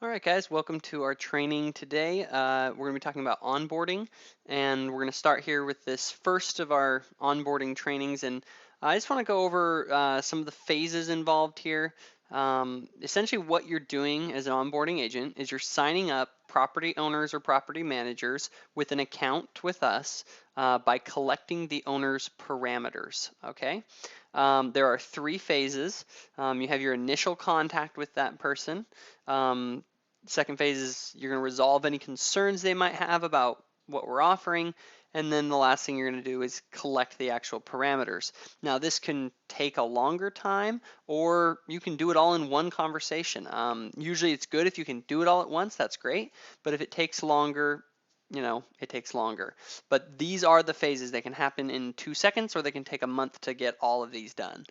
All right, guys, welcome to our training today. We're going to be talking about onboarding, and we're going to start here with this first of our onboarding trainings. And I just want to go over some of the phases involved here. Essentially, what you're doing as an onboarding agent is you're signing up property owners or property managers with an account with us by collecting the owner's parameters. Okay. There are three phases. You have your initial contact with that person. Um, Second phase is you're going to resolve any concerns they might have about what we're offering. And then the last thing you're going to do is collect the actual parameters. Now, this can take a longer time, or you can do it all in one conversation. Usually it's good if you can do it all at once, that's great. But if it takes longer, it takes longer. But these are the phases. They can happen in 2 seconds, or they can take a month to get all of these done.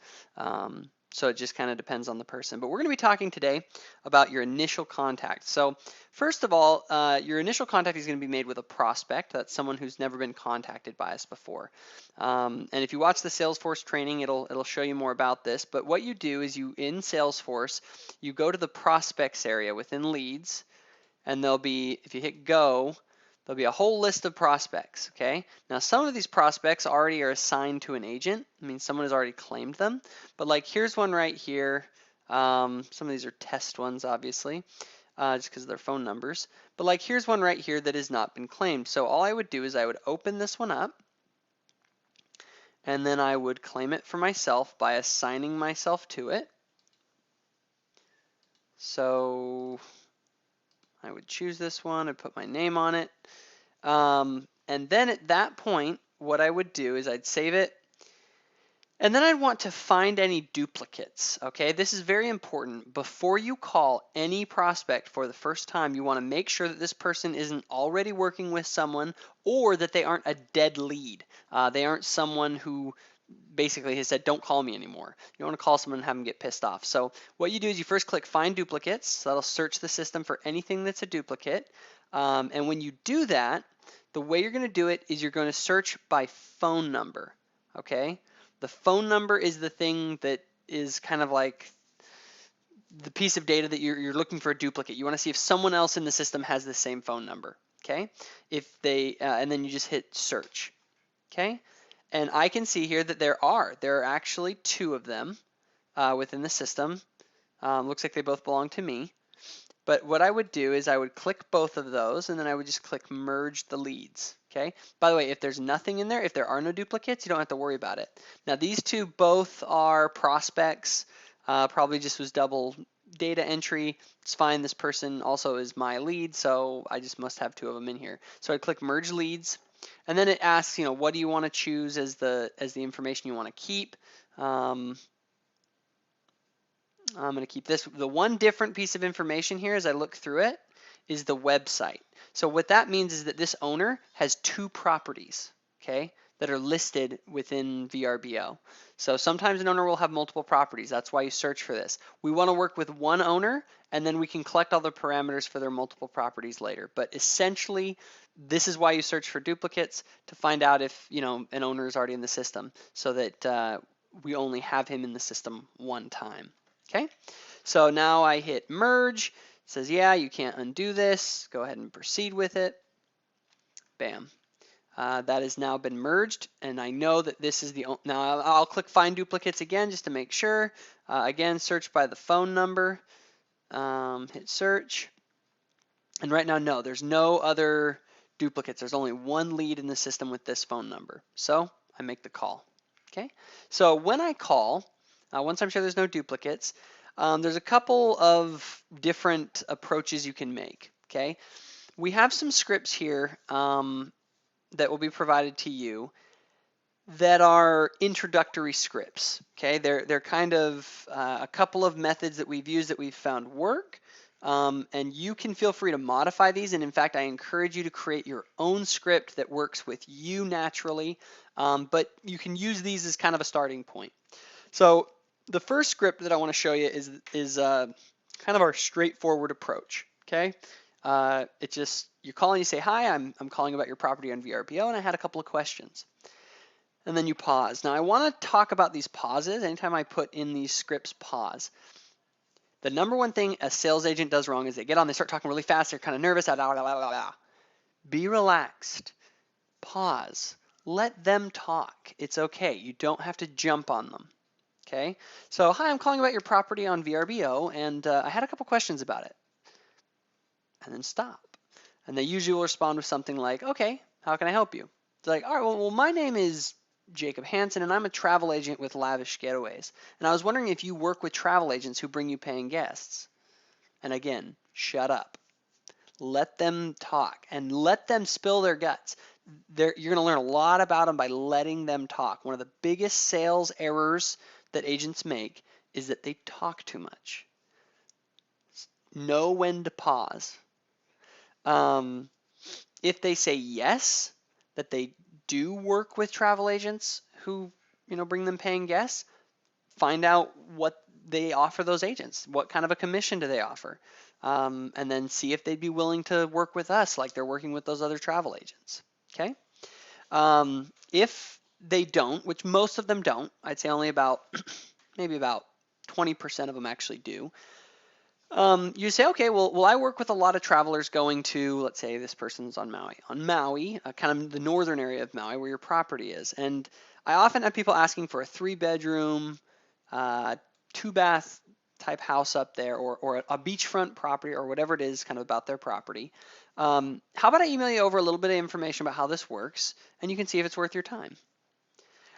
So it just kind of depends on the person. But we're going to be talking today about your initial contact. So first of all, your initial contact is going to be made with a prospect. That's someone who's never been contacted by us before. And if you watch the Salesforce training, it'll show you more about this. But what you do is in Salesforce, you go to the prospects area within leads, and there'll be, if you hit go, there'll be a whole list of prospects, okay? Now, some of these prospects already are assigned to an agent. I mean, someone has already claimed them. But like, here's one right here. Some of these are test ones, obviously, just because of their phone numbers. But like, here's one right here that has not been claimed. So all I would do is I would open this one up, and then I would claim it for myself by assigning myself to it. So I would choose this one, I'd put my name on it. And then at that point, what I would do is I'd save it, and then I'd want to find any duplicates, okay? This is very important. Before you call any prospect for the first time, you want to make sure that this person isn't already working with someone, or that they aren't a dead lead. They aren't someone who basically has said, don't call me anymore. You don't want to call someone and have them get pissed off. So what you do is you first click find duplicates. So that'll search the system for anything that's a duplicate. And when you do that, the way you're going to do it is you're going to search by phone number, okay? The phone number is the thing that is kind of like the piece of data that you're looking for a duplicate. You want to see if someone else in the system has the same phone number, okay? If they, and then you just hit search, okay? And I can see here that there are actually two of them within the system. Looks like they both belong to me. But what I would do is I would click both of those, and then I would just click merge the leads. Okay. By the way, if there's nothing in there, if there are no duplicates, you don't have to worry about it. Now these two both are prospects. Probably just was double data entry. It's fine. This person also is my lead, so I just must have two of them in here. So I click merge leads, and then it asks, what do you want to choose as the information you want to keep. I'm going to keep this. The one different piece of information here as I look through it is the website. So what that means is that this owner has two properties, okay, that are listed within VRBO. So sometimes an owner will have multiple properties. That's why you search for this. We want to work with one owner, and then we can collect all the parameters for their multiple properties later. But essentially, this is why you search for duplicates, to find out if an owner is already in the system, so that we only have him in the system one time. Okay, so now I hit merge. It says, yeah, you can't undo this. Go ahead and proceed with it. Bam. That has now been merged, and I know that this is the, now I'll click find duplicates again just to make sure. Again, search by the phone number, hit search, and right now, no, there's no other duplicates. There's only one lead in the system with this phone number. So I make the call. Okay, so when I call, once I'm sure there's no duplicates, there's a couple of different approaches you can make. Okay, we have some scripts here that will be provided to you that are introductory scripts. Okay, they're kind of a couple of methods that we've used that we've found work. And you can feel free to modify these. And in fact, I encourage you to create your own script that works with you naturally. But you can use these as kind of a starting point. So the first script that I want to show you is kind of our straightforward approach. Okay, it's just you call and you say, "Hi, I'm calling about your property on VRBO, and I had a couple of questions." And then you pause. Now I want to talk about these pauses. Anytime I put in these scripts, pause. The number one thing a sales agent does wrong is they get on, they start talking really fast, they're kind of nervous. Be relaxed. Pause. Let them talk. It's okay. You don't have to jump on them. Okay? So, hi, I'm calling about your property on VRBO, and I had a couple questions about it. And then stop. And they usually will respond with something like, okay, how can I help you? They're like, all right, well, my name is Jacob Hansen, and I'm a travel agent with Lavish Getaways. And I was wondering if you work with travel agents who bring you paying guests. And again, shut up. Let them talk and let them spill their guts. You're going to learn a lot about them by letting them talk. One of the biggest sales errors that agents make is that they talk too much. Know when to pause. If they say yes, that they do work with travel agents who, bring them paying guests, find out what they offer those agents. What kind of a commission do they offer? And then see if they'd be willing to work with us like they're working with those other travel agents. Okay? If they don't, which most of them don't, I'd say only maybe about 20% of them actually do. You say, okay, well, I work with a lot of travelers going to, let's say this person's on Maui, kind of the northern area of Maui where your property is. And I often have people asking for a 3-bedroom, 2-bath type house up there, or a beachfront property, or whatever it is kind of about their property. How about I email you over a little bit of information about how this works, and you can see if it's worth your time.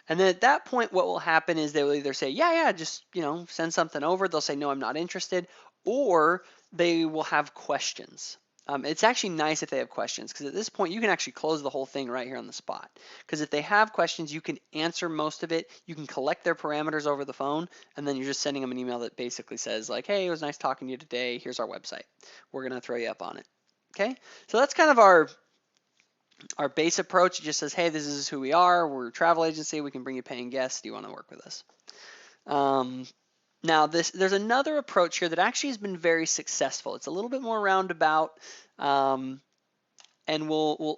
And then at that point, what will happen is they will either say, yeah, just, send something over. They'll say, no, I'm not interested. Or they will have questions. It's actually nice if they have questions, because at this point, you can actually close the whole thing right here on the spot. Because if they have questions, you can answer most of it. You can collect their parameters over the phone, and then you're just sending them an email that basically says, like, hey, it was nice talking to you today. Here's our website. We're going to throw you up on it. Okay? So that's kind of our base approach. It just says, hey, this is who we are. We're a travel agency. We can bring you paying guests. Do you want to work with us? Now, there's another approach here that actually has been very successful. It's a little bit more roundabout, and you'll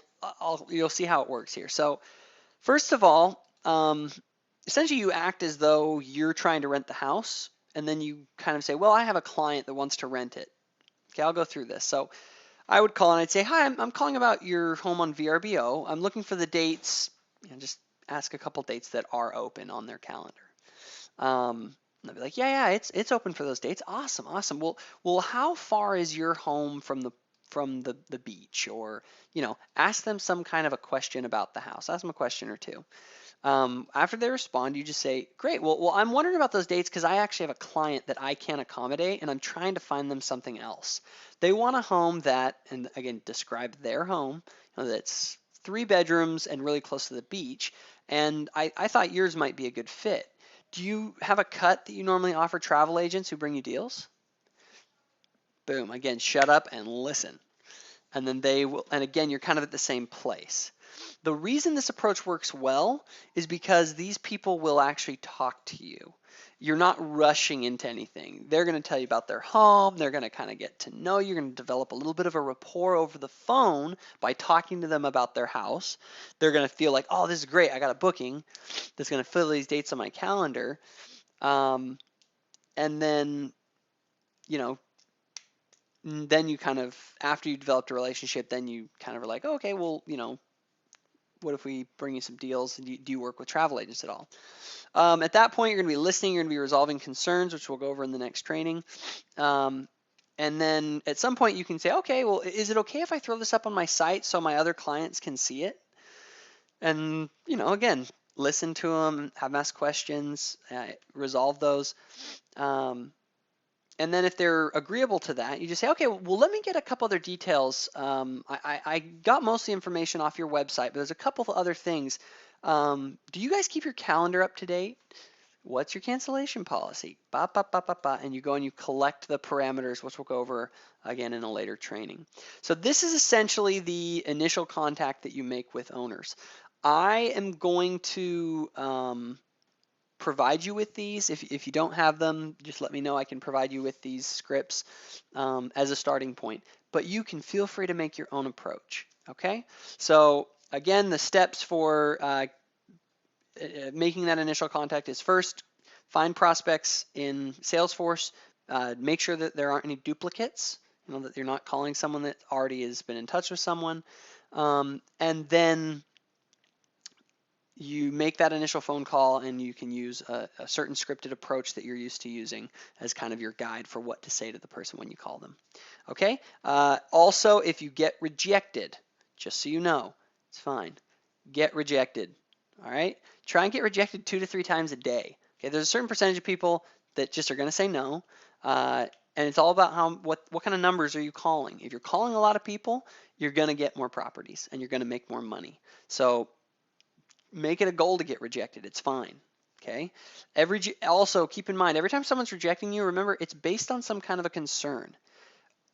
see how it works here. So, first of all, essentially you act as though you're trying to rent the house, and then you kind of say, well, I have a client that wants to rent it. Okay, I'll go through this. So, I would call and I'd say, hi, I'm calling about your home on VRBO. I'm looking for the dates. Just ask a couple dates that are open on their calendar. And I'd be like, yeah, it's open for those dates. Awesome. Well, how far is your home from the beach? Or, ask them some kind of a question about the house. Ask them a question or two. After they respond, you just say, great. Well, I'm wondering about those dates because I actually have a client that I can't accommodate, and I'm trying to find them something else. They want a home that, and again, describe their home, that's 3 bedrooms and really close to the beach. And I thought yours might be a good fit. Do you have a cut that you normally offer travel agents who bring you deals? Boom. Again, shut up and listen. And then they will, and again, you're kind of at the same place. The reason this approach works well is because these people will actually talk to you. You're not rushing into anything. They're going to tell you about their home. They're going to kind of get to know you. You're going to develop a little bit of a rapport over the phone by talking to them about their house. They're going to feel like, oh, this is great. I got a booking that's going to fill these dates on my calendar. And then, then you kind of, after you developed a relationship, then you kind of are like, oh, okay, well, what if we bring you some deals? Do you work with travel agents at all? At that point, you're going to be listening. You're going to be resolving concerns, which we'll go over in the next training. And then at some point, you can say, okay, well, is it okay if I throw this up on my site so my other clients can see it? And, again, listen to them, have them ask questions, resolve those. And then if they're agreeable to that, you just say, okay, well, let me get a couple other details. I got most of the information off your website, but there's a couple of other things. Do you guys keep your calendar up to date? What's your cancellation policy? And you go and you collect the parameters, which we'll go over again in a later training. So this is essentially the initial contact that you make with owners. I am going to provide you with these. If you don't have them, just let me know. I can provide you with these scripts as a starting point. But you can feel free to make your own approach. Okay? So again, the steps for making that initial contact is first, find prospects in Salesforce, Make sure that there aren't any duplicates, that you're not calling someone that already has been in touch with someone. And then you make that initial phone call, and you can use a certain scripted approach that you're used to using as kind of your guide for what to say to the person when you call them. Okay? Also, if you get rejected, just so you know, it's fine. Get rejected. All right? Try and get rejected 2 to 3 times a day. Okay? There's a certain percentage of people that just are going to say no. And it's all about what kind of numbers are you calling. If you're calling a lot of people, you're going to get more properties and you're going to make more money. So make it a goal to get rejected. It's fine. Okay. Also keep in mind, every time someone's rejecting you, remember it's based on some kind of a concern.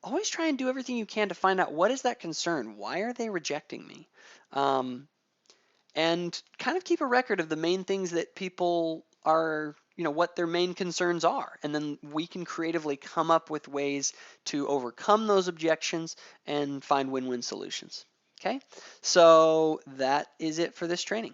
Always try and do everything you can to find out what is that concern. Why are they rejecting me? And kind of keep a record of the main things that people are, what their main concerns are. And then we can creatively come up with ways to overcome those objections and find win-win solutions. Okay, so that is it for this training.